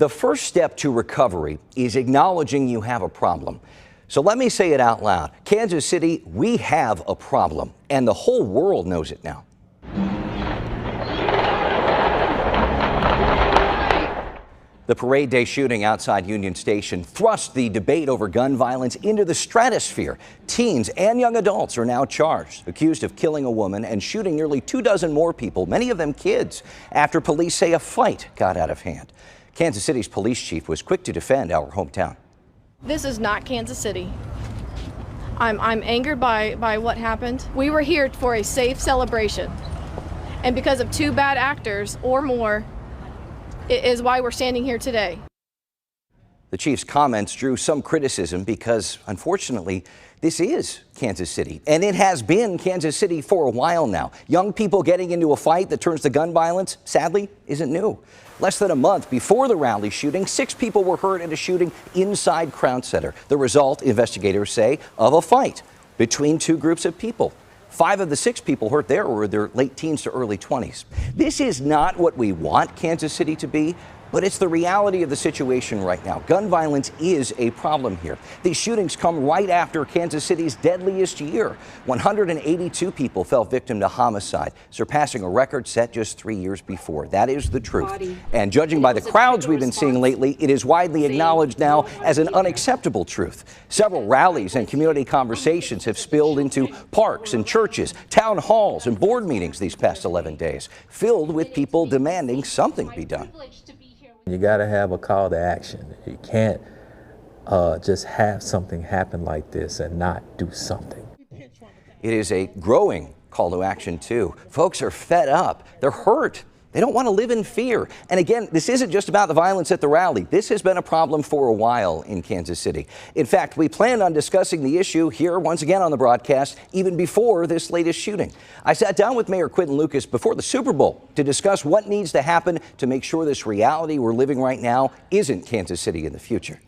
The first step to recovery is acknowledging you have a problem. So let me say it out loud. Kansas City, we have a problem, and the whole world knows it now. The Parade Day shooting outside Union Station thrust the debate over gun violence into the stratosphere. Teens and young adults are now charged, accused of killing a woman and shooting nearly 24 more people, many of them kids, after police say a fight got out of hand. Kansas City's police chief was quick to defend our hometown. This is not Kansas City. I'm angered by what happened. We were here for a safe celebration, and because of 2 bad actors or more, it is why we're standing here today. The chief's comments drew some criticism because, unfortunately, this is Kansas City, and it has been Kansas City for a while now. Young people getting into a fight that turns to gun violence, sadly, isn't new. Less than a month before the rally shooting, 6 people were hurt in a shooting inside Crown Center. The result, investigators say, of a fight between 2 groups of people. 5 of the 6 people hurt there were their late teens to early 20s. This is not what we want Kansas City to be, but it's the reality of the situation right now. Gun violence is a problem here. These shootings come right after Kansas City's deadliest year. 182 people fell victim to homicide, surpassing a record set just 3 years before. That is the truth. And judging by the crowds we've been seeing lately, it is widely acknowledged now as an unacceptable truth. Several rallies and community conversations have spilled into parks and churches, town halls and board meetings these past 11 days, filled with people demanding something be done. You got to have a call to action. You can't just have something happen like this and not do something. It is a growing call to action, too. Folks are fed up. They're hurt. They don't want to live in fear. And again, this isn't just about the violence at the rally. This has been a problem for a while in Kansas City. In fact, we planned on discussing the issue here once again on the broadcast, even before this latest shooting. I sat down with Mayor Quinton Lucas before the Super Bowl to discuss what needs to happen to make sure this reality we're living right now isn't Kansas City in the future.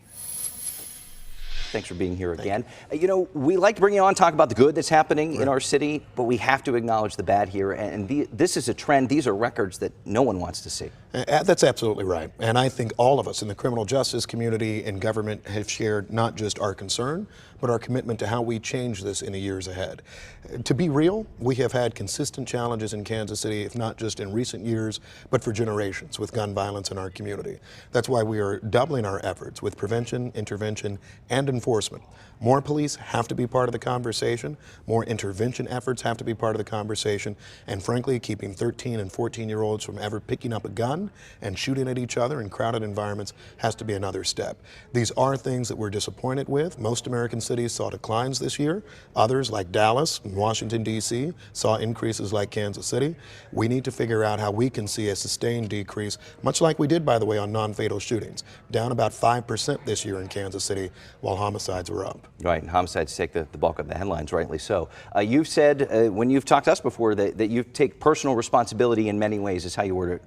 Thanks for being here again. You know, we like to bring you on, talk about the good that's happening in our city, but we have to acknowledge the bad here. And this is a trend. These are records that no one wants to see. That's absolutely right. And I think all of us in the criminal justice community and government have shared not just our concern, but our commitment to how we change this in the years ahead. To be real, we have had consistent challenges in Kansas City, if not just in recent years, but for generations with gun violence in our community. That's why we are doubling our efforts with prevention, intervention, and enforcement. More police have to be part of the conversation. More intervention efforts have to be part of the conversation. And frankly, keeping 13 and 14-year-olds from ever picking up a gun and shooting at each other in crowded environments has to be another step. These are things that we're disappointed with. Most American cities saw declines this year. Others, like Dallas and Washington, D.C., saw increases like Kansas City. We need to figure out how we can see a sustained decrease, much like we did, by the way, on non-fatal shootings, down about 5% this year in Kansas City, while homicides were up. Right, and homicides take the bulk of the headlines, rightly so. You've said, when you've talked to us before, that you take personal responsibility in many ways, is how you word it,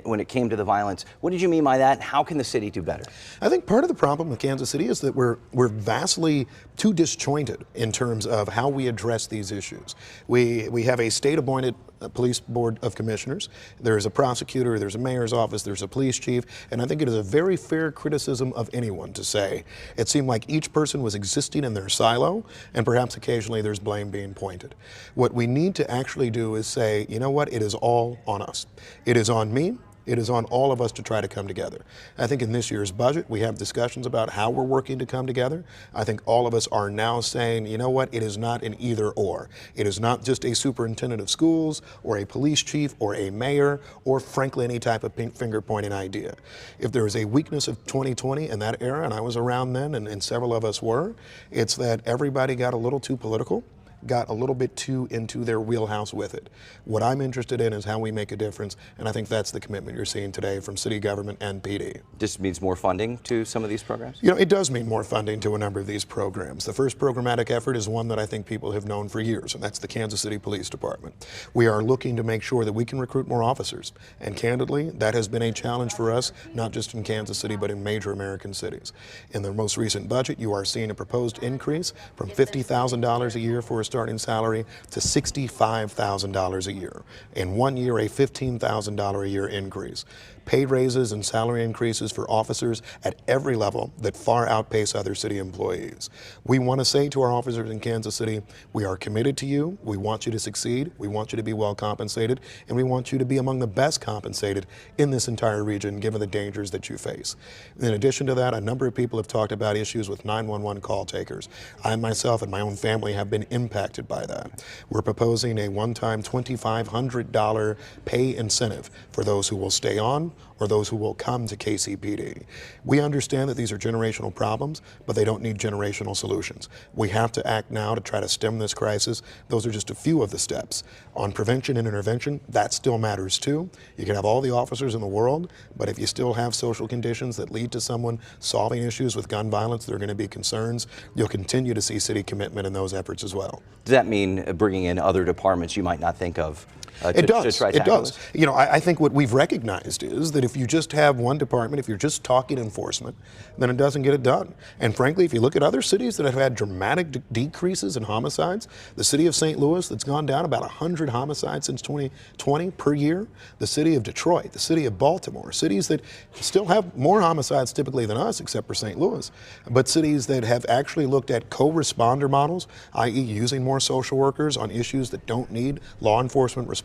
when it came to the violence. What did you mean by that? How can the city do better? I think part of the problem with Kansas City is that we're vastly too disjointed in terms of how we address these issues. We have a state-appointed police board of commissioners. There's a prosecutor, there's a mayor's office, there's a police chief, and I think it is a very fair criticism of anyone to say it seemed like each person was existing in their silo, and perhaps occasionally there's blame being pointed. What we need to actually do is say, you know what, it is all on us. It is on me. It is on all of us to try to come together. I think in this year's budget, we have discussions about how we're working to come together. I think all of us are now saying, you know what, it is not an either or. It is not just a superintendent of schools or a police chief or a mayor or frankly any type of finger pointing idea. If there is a weakness of 2020 in that era, and I was around then and several of us were, it's that everybody got a little too political, got a little bit too into their wheelhouse with it. What I'm interested in is how we make a difference, and I think that's the commitment you're seeing today from city government and PD. Just means more funding to some of these programs? You know, it does mean more funding to a number of these programs. The first programmatic effort is one that I think people have known for years, and that's the Kansas City Police Department. We are looking to make sure that we can recruit more officers, and candidly, that has been a challenge for us, not just in Kansas City, but in major American cities. In the most recent budget, you are seeing a proposed increase from $50,000 a year for a starting salary to $65,000 a year. In 1 year, a $15,000 a year increase. pay raises and salary increases for officers at every level that far outpace other city employees. We want to say to our officers in Kansas City, we are committed to you, we want you to succeed, we want you to be well compensated, and we want you to be among the best compensated in this entire region given the dangers that you face. In addition to that, a number of people have talked about issues with 911 call takers. I myself and my own family have been impacted by that. We're proposing a one-time $2,500 pay incentive for those who will stay on or those who will come to KCPD. We understand that these are generational problems, but they don't need generational solutions. We have to act now to try to stem this crisis. Those are just a few of the steps. On prevention and intervention, that still matters too. You can have all the officers in the world, but if you still have social conditions that lead to someone solving issues with gun violence, there are going to be concerns. You'll continue to see city commitment in those efforts as well. Does that mean bringing in other departments you might not think of? It does. To It does. You know, I think what we've recognized is that if you just have one department, if you're just talking enforcement, then it doesn't get it done. And frankly, if you look at other cities that have had dramatic decreases in homicides, the city of St. Louis that's gone down about 100 homicides since 2020 per year, the city of Detroit, the city of Baltimore, cities that still have more homicides typically than us, except for St. Louis, but cities that have actually looked at co-responder models, i.e. using more social workers on issues that don't need law enforcement responses.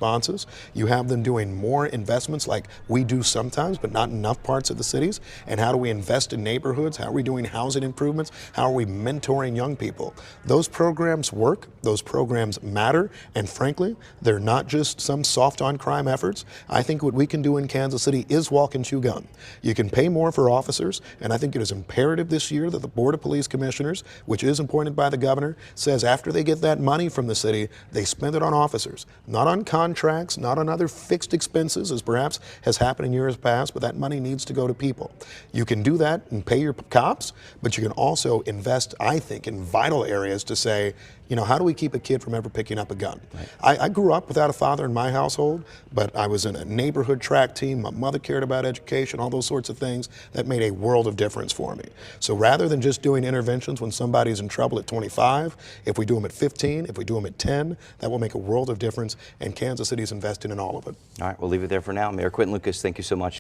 You have them doing more investments like we do sometimes, but not enough parts of the cities. And how do we invest in neighborhoods? How are we doing housing improvements? How are we mentoring young people? Those programs work. Those programs matter. And frankly, they're not just some soft on crime efforts. I think what we can do in Kansas City is walk and chew gum. You can pay more for officers. And I think it is imperative this year that the Board of Police Commissioners, which is appointed by the governor, says after they get that money from the city, they spend it on officers, not on contracts, not on other fixed expenses, as perhaps has happened in years past, but that money needs to go to people. You can do that and pay your cops, but you can also invest, I think, in vital areas to say, you know, how do we keep a kid from ever picking up a gun? Right. I grew up without a father in my household, but I was in a neighborhood track team. My mother cared about education, all those sorts of things that made a world of difference for me. So rather than just doing interventions when somebody's in trouble at 25, if we do them at 15, if we do them at 10, that will make a world of difference, and Kansas City's investing in all of it. All right, we'll leave it there for now. Mayor Quinton Lucas, thank you so much.